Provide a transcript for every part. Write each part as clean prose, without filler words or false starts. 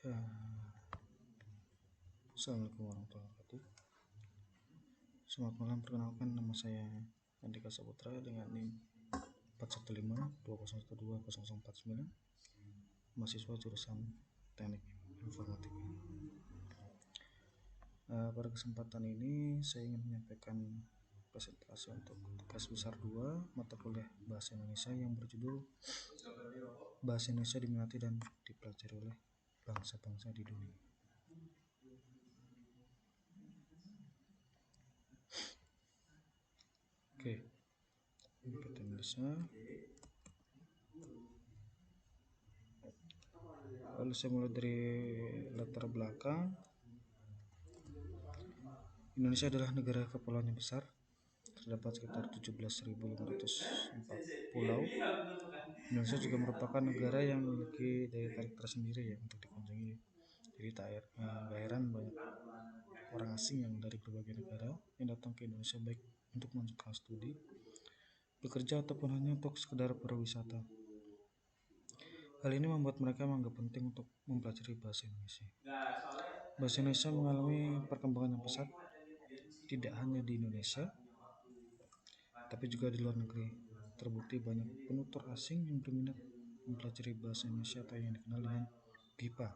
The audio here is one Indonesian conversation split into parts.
Assalamualaikum warahmatullahi wabarakatuh. Selamat malam, perkenalkan nama saya Andika Saputra dengan NIM 41520120049, mahasiswa jurusan Teknik Informatika. Pada kesempatan ini saya ingin menyampaikan presentasi untuk tugas besar 2 mata kuliah Bahasa Indonesia yang berjudul Bahasa Indonesia diminati dan dipelajari oleh bangsa-bangsa di dunia. Oke, bahasa Indonesia. Lalu saya mulai dari latar belakang. Indonesia adalah negara kepulauan yang besar. Terdapat sekitar 17.504 pulau. Indonesia juga merupakan negara yang memiliki daya tarik tersendiri ya untuk dikunjungi. Jadi tak heran banyak orang asing yang dari berbagai negara yang datang ke Indonesia baik untuk melanjutkan studi, bekerja ataupun hanya untuk sekedar berwisata. Hal ini membuat mereka menganggap penting untuk mempelajari bahasa Indonesia. Bahasa Indonesia mengalami perkembangan yang pesat, tidak hanya di Indonesia, tapi juga di luar negeri. Terbukti banyak penutur asing yang berminat mempelajari bahasa Indonesia atau yang dikenal dengan BIPA,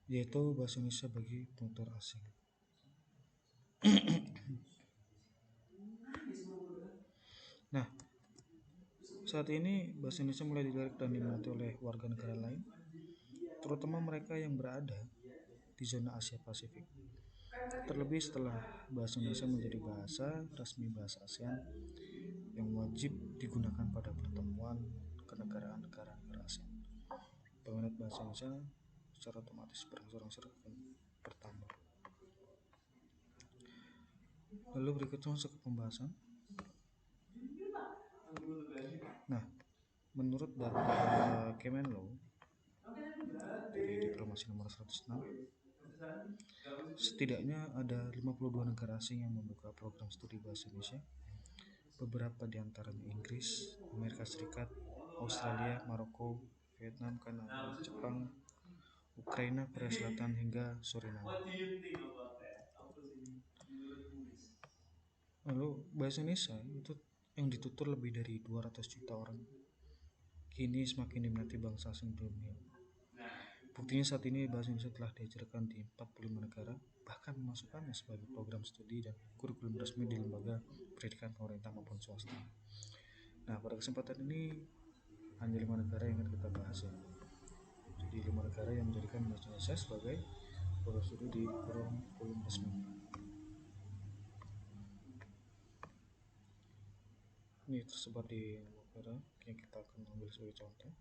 yaitu bahasa Indonesia bagi penutur asing. Nah, saat ini bahasa Indonesia mulai dilirik dan diminati oleh warga negara lain, terutama mereka yang berada di zona Asia Pasifik. Terlebih setelah bahasa Indonesia menjadi bahasa resmi bahasa ASEAN yang wajib digunakan pada pertemuan kenegaraan negara-negara ASEAN. Peminat bahasa Indonesia secara otomatis berangsur-angsur akan bertambah. Lalu berikutnya masuk ke pembahasan. Nah, menurut data Kemenlu dari Diplomasi nomor 106, setidaknya ada 52 negara asing yang membuka program studi bahasa Indonesia. Beberapa di antaranya Inggris, Amerika Serikat, Australia, Maroko, Vietnam, Kanada, Jepang, Ukraina, Korea Selatan hingga Suriname. Lalu bahasa Indonesia itu yang ditutur lebih dari 200 juta orang kini semakin diminati bangsa asing dunia. Buktinya saat ini bahasa Indonesia telah diajarkan di 45 negara, bahkan memasukkannya sebagai program studi dan kurikulum resmi di lembaga pendidikan pemerintah maupun swasta. Nah, pada kesempatan ini hanya 5 negara yang akan kita bahas ya. Jadi 5 negara yang menjadikan bahasa Indonesia sebagai program studi di kurikulum resmi. Ini tersebar di negara yang kita akan ambil sebagai contoh.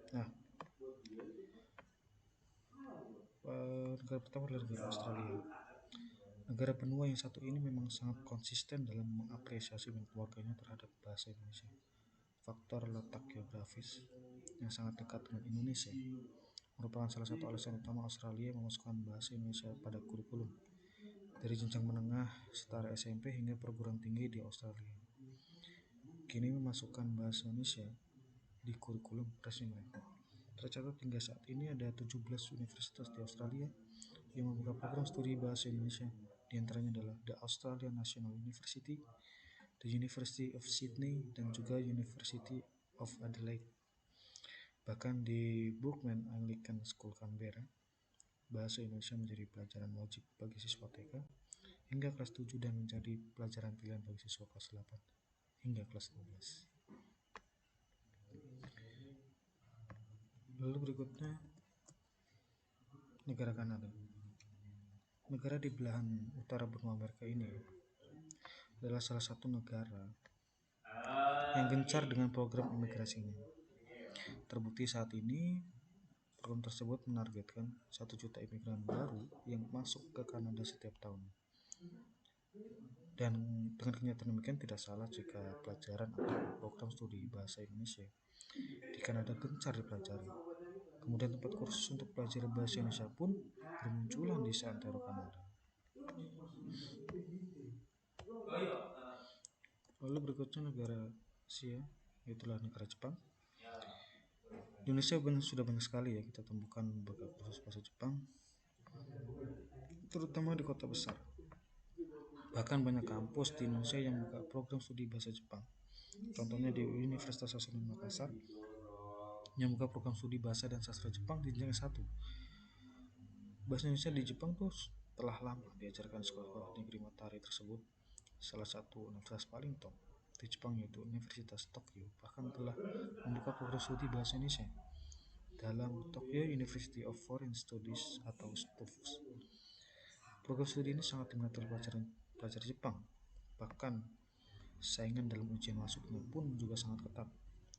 Nah, negara pertama adalah negara Australia. Negara benua yang satu ini memang sangat konsisten dalam mengapresiasi minat warganya terhadap bahasa Indonesia. Faktor letak geografis yang sangat dekat dengan Indonesia merupakan salah satu alasan utama Australia memasukkan bahasa Indonesia pada kurikulum dari jenjang menengah setara SMP hingga perguruan tinggi di Australia. Kini memasukkan bahasa Indonesia di kurikulum resmi mereka. Tercatat hingga saat ini ada 17 universitas di Australia yang membuka program studi bahasa Indonesia. Di antaranya adalah The Australian National University, The University of Sydney, dan juga University of Adelaide. Bahkan di Bookman Anglican School Canberra, bahasa Indonesia menjadi pelajaran wajib bagi siswa TK hingga kelas 7 dan menjadi pelajaran pilihan bagi siswa kelas 8 hingga kelas 12. Lalu berikutnya negara Kanada. Negara di belahan utara benua Amerika ini adalah salah satu negara yang gencar dengan program imigrasinya. Terbukti saat ini program tersebut menargetkan 1 juta imigran baru yang masuk ke Kanada setiap tahun. Dan dengan kenyataan demikian tidak salah jika pelajaran atau program studi bahasa Indonesia di Kanada gencar dipelajari. Kemudian tempat kursus untuk belajar bahasa Indonesia pun bermunculan di seantero Kanada. Lalu berikutnya negara Asia, yaitulah negara Jepang. Di Indonesia sudah banyak sekali ya kita temukan beberapa kursus bahasa Jepang, terutama di kota besar. Bahkan banyak kampus di Indonesia yang membuka program studi bahasa Jepang. Contohnya di Universitas Hasanuddin Makassar yang membuka program studi bahasa dan sastra Jepang di jenjang 1. Bahasa Indonesia di Jepang tuh telah lama diajarkan di sekolah-sekolah negeri matahari tersebut. Salah satu universitas paling top di Jepang yaitu Universitas Tokyo bahkan telah membuka program studi bahasa Indonesia dalam Tokyo University of Foreign Studies atau STUFS. Program studi ini sangat diminati oleh pelajar Jepang. Bahkan saingan dalam ujian masuknya pun juga sangat ketat.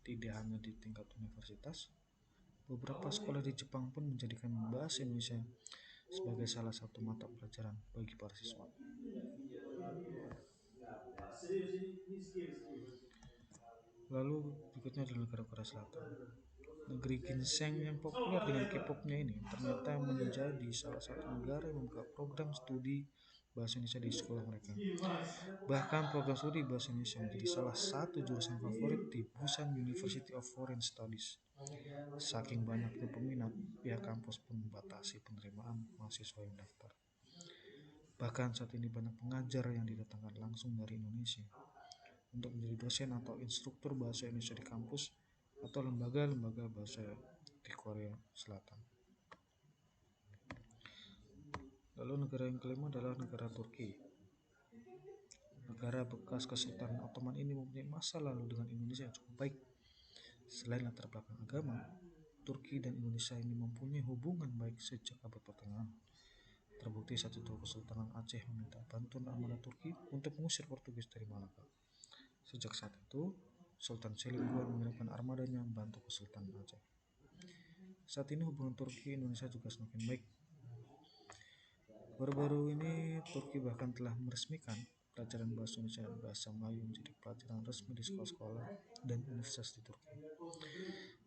Tidak hanya di tingkat universitas, beberapa sekolah di Jepang pun menjadikan bahasa Indonesia sebagai salah satu mata pelajaran bagi para siswa. Lalu berikutnya adalah negara Korea Selatan. Negeri ginseng yang populer dengan K-popnya ini ternyata menjadi salah satu negara yang membuka program studi bahasa Indonesia di sekolah mereka. Bahkan program studi bahasa Indonesia menjadi salah satu jurusan favorit di Busan University of Foreign Studies. Saking banyaknya peminat, pihak kampus pun membatasi penerimaan mahasiswa yang daftar. Bahkan saat ini banyak pengajar yang didatangkan langsung dari Indonesia untuk menjadi dosen atau instruktur bahasa Indonesia di kampus atau lembaga-lembaga bahasa di Korea Selatan. Lalu negara yang kelima adalah negara Turki. Negara bekas Kesultanan Ottoman ini mempunyai masa lalu dengan Indonesia yang cukup baik. Selain latar belakang agama, Turki dan Indonesia ini mempunyai hubungan baik sejak abad pertengahan. Terbukti saat itu Kesultanan Aceh meminta bantuan armada Turki untuk mengusir Portugis dari Malaka. Sejak saat itu, Sultan Selim II mengirimkan armadanya membantu Kesultanan Aceh. Saat ini hubungan Turki Indonesia juga semakin baik. Baru-baru ini Turki bahkan telah meresmikan pelajaran bahasa Indonesia dan bahasa Melayu menjadi pelajaran resmi di sekolah-sekolah dan universitas di Turki.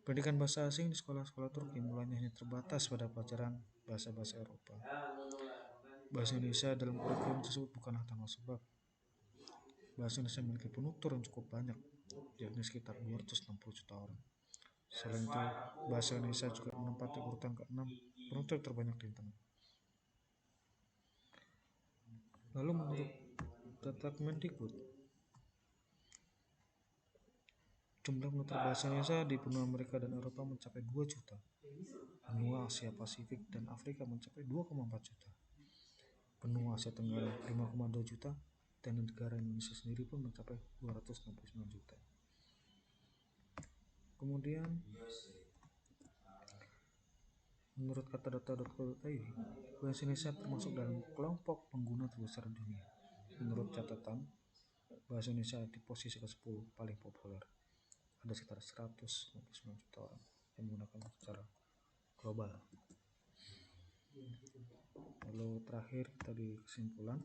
Pendidikan bahasa asing di sekolah-sekolah Turki mulanya hanya terbatas pada pelajaran bahasa-bahasa Eropa. Bahasa Indonesia dalam kurikulum tersebut bukanlah tanpa sebab. Bahasa Indonesia memiliki penutur yang cukup banyak, yakni sekitar 260 juta orang. Selain itu, bahasa Indonesia juga menempati urutan ke-6 penutur terbanyak di internet. Lalu menurut data Kemendikbud, jumlah penutur bahasa Indonesia di benua Amerika dan Eropa mencapai 2 juta. Benua Asia Pasifik dan Afrika mencapai 2,4 juta. Benua Asia Tenggara 5,2 juta dan negara Indonesia sendiri pun mencapai 269 juta. Kemudian menurut katadata.co.id, bahasa Indonesia termasuk dalam kelompok pengguna terbesar di dunia. Menurut catatan, bahasa Indonesia di posisi ke-10 paling populer. Ada sekitar 159 juta orang yang menggunakan secara global. Lalu terakhir kita di kesimpulan,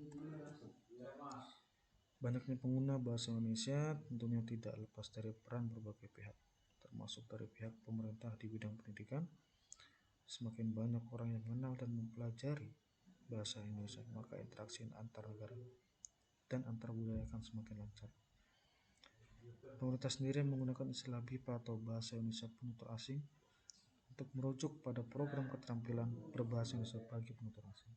banyaknya pengguna bahasa Indonesia tentunya tidak lepas dari peran berbagai pihak, termasuk dari pihak pemerintah di bidang pendidikan. Semakin banyak orang yang mengenal dan mempelajari bahasa Indonesia, maka interaksi antar negara dan antar budaya akan semakin lancar. Pemerintah sendiri menggunakan istilah BIPA atau Bahasa Indonesia Penutur Asing untuk merujuk pada program keterampilan berbahasa Indonesia bagi penutur asing.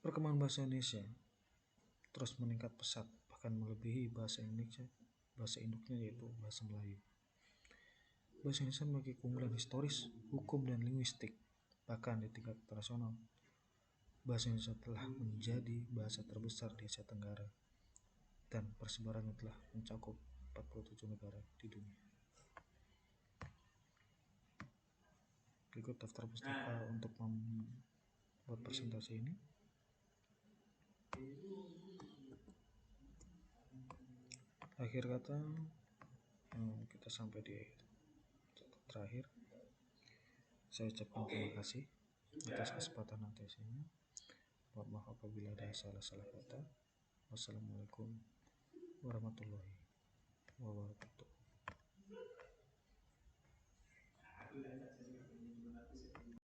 Perkembangan bahasa Indonesia terus meningkat pesat, bahkan melebihi bahasa induknya yaitu bahasa Melayu. Bahasa Indonesia memiliki keunggulan historis, hukum, dan linguistik. Bahkan di tingkat internasional, bahasa Indonesia telah menjadi bahasa terbesar di Asia Tenggara dan persebarannya telah mencakup 47 negara di dunia. Berikut daftar pustaka untuk membuat presentasi ini. Akhir kata, kita sampai di terakhir. Saya ucapkan terima kasih atas kesempatan atensinya. Mohon maaf apabila ada salah-salah kata. Wassalamualaikum warahmatullahi wabarakatuh.